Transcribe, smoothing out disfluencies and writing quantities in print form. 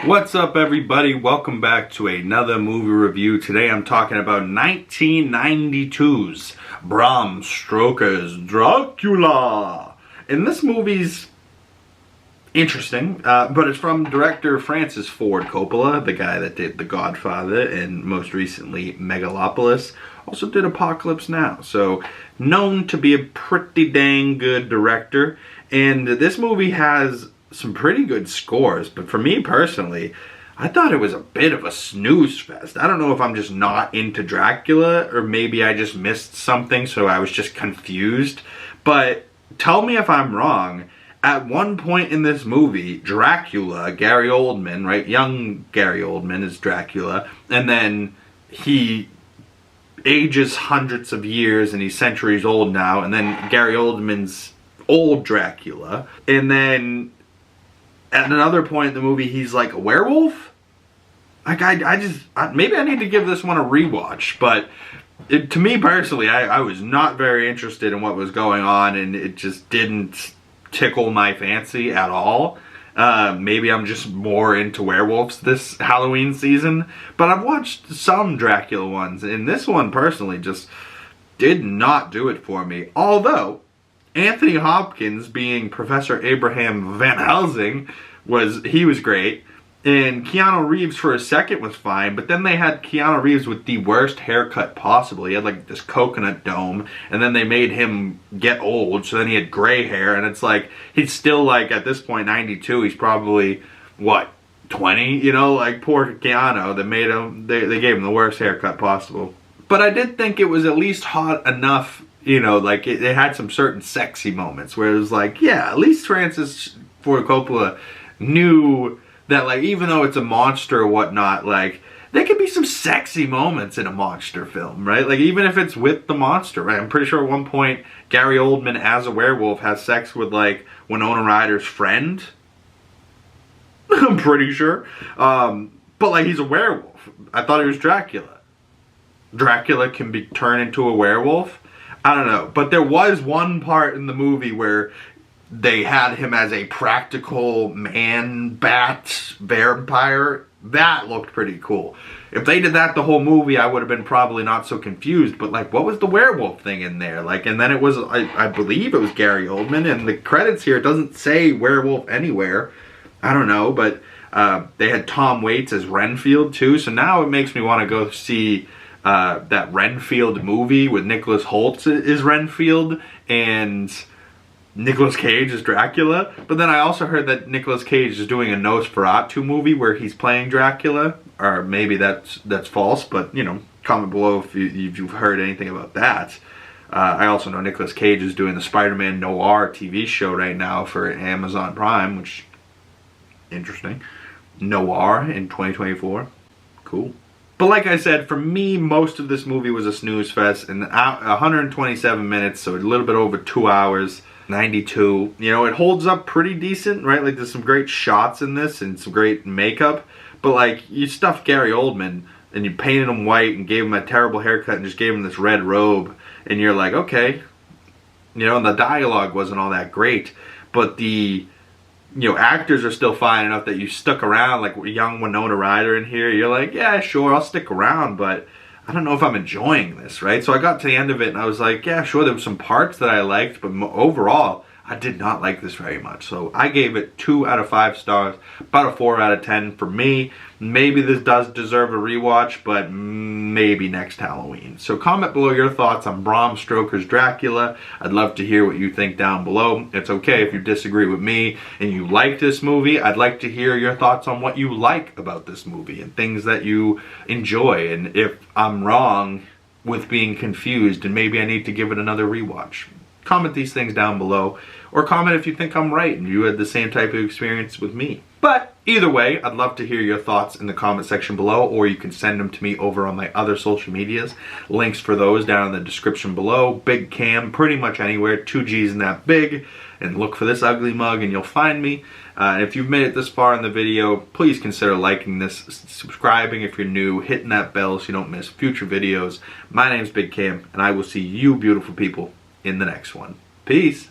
What's up, everybody? Welcome back to another movie review. Today I'm talking about 1992's Bram Stroker's Dracula. And this movie's interesting, but it's from director Francis Ford Coppola, the guy that did The Godfather and most recently Megalopolis. Also did Apocalypse Now, so known to be a pretty dang good director. And this movie has some pretty good scores, but for me personally, I thought it was a bit of a snooze fest. I don't know if I'm just not into Dracula, or maybe I just missed something, so I was just confused. But tell me if I'm wrong. At one point in this movie, Dracula, Gary Oldman, right? Young Gary Oldman is Dracula, and then he ages hundreds of years and he's centuries old now, and then Gary Oldman's old Dracula, and then at another point in the movie, he's like a werewolf. Like maybe I need to give this one a rewatch. But to me personally, I was not very interested in what was going on, and it just didn't tickle my fancy at all. Maybe I'm just more into werewolves this Halloween season. But I've watched some Dracula ones, and this one personally just did not do it for me. Although Anthony Hopkins, being Professor Abraham Van Helsing, was great. And Keanu Reeves for a second was fine, but then they had Keanu Reeves with the worst haircut possible. He had like this coconut dome, and then they made him get old, so then he had gray hair, and it's like, he's still like, at this point, 92, he's probably, what, 20? You know, like, poor Keanu, they gave him the worst haircut possible. But I did think it was at least hot enough. You know, like, it had some certain sexy moments where it was like, yeah, at least Francis Ford Coppola knew that, like, even though it's a monster or whatnot, like, there could be some sexy moments in a monster film, right? Like, even if it's with the monster, right? I'm pretty sure at one point, Gary Oldman as a werewolf has sex with, like, Winona Ryder's friend. I'm pretty sure. But, like, he's a werewolf. I thought he was Dracula. Dracula can be turned into a werewolf. I don't know, but there was one part in the movie where they had him as a practical man-bat vampire. That looked pretty cool. If they did that the whole movie, I would have been probably not so confused, but like, what was the werewolf thing in there? Like, and then it was, I believe it was Gary Oldman, and the credits here, it doesn't say werewolf anywhere. I don't know, but they had Tom Waits as Renfield too, so now it makes me want to go see that Renfield movie with Nicholas Hoult is Renfield and Nicolas Cage is Dracula. But then I also heard that Nicolas Cage is doing a Nosferatu movie where he's playing Dracula, or maybe that's false. But you know, comment below if you've heard anything about that. I also know Nicolas Cage is doing the Spider-Man Noir TV show right now for Amazon Prime, which interesting. Noir in 2024, cool. But like I said, for me, most of this movie was a snooze fest, and 127 minutes, so a little bit over 2 hours, 92. You know, it holds up pretty decent, right? Like, there's some great shots in this and some great makeup, but like, you stuffed Gary Oldman and you painted him white and gave him a terrible haircut and just gave him this red robe, and you're like, okay. You know, and the dialogue wasn't all that great, but the, you know, actors are still fine enough that you stuck around, like young Winona Ryder in here. You're like, yeah, sure, I'll stick around, but I don't know if I'm enjoying this, right? So I got to the end of it and I was like, yeah, sure, there were some parts that I liked, but overall, I did not like this very much. So I gave it 2 out of 5 stars, about a 4 out of 10 for me. Maybe this does deserve a rewatch, but maybe next Halloween. So comment below your thoughts on Bram Stroker's Dracula. I'd love to hear what you think down below. It's okay if you disagree with me and you like this movie. I'd like to hear your thoughts on what you like about this movie and things that you enjoy. And if I'm wrong with being confused and maybe I need to give it another rewatch. Comment these things down below, or comment if you think I'm right and you had the same type of experience with me. But either way, I'd love to hear your thoughts in the comment section below, or you can send them to me over on my other social medias. Links for those down in the description below. Big Cam, pretty much anywhere, 2 G's in that big. And look for this ugly mug and you'll find me. And if you've made it this far in the video, please consider liking this, subscribing if you're new, hitting that bell so you don't miss future videos. My name's Big Cam, and I will see you beautiful people in the next one. Peace.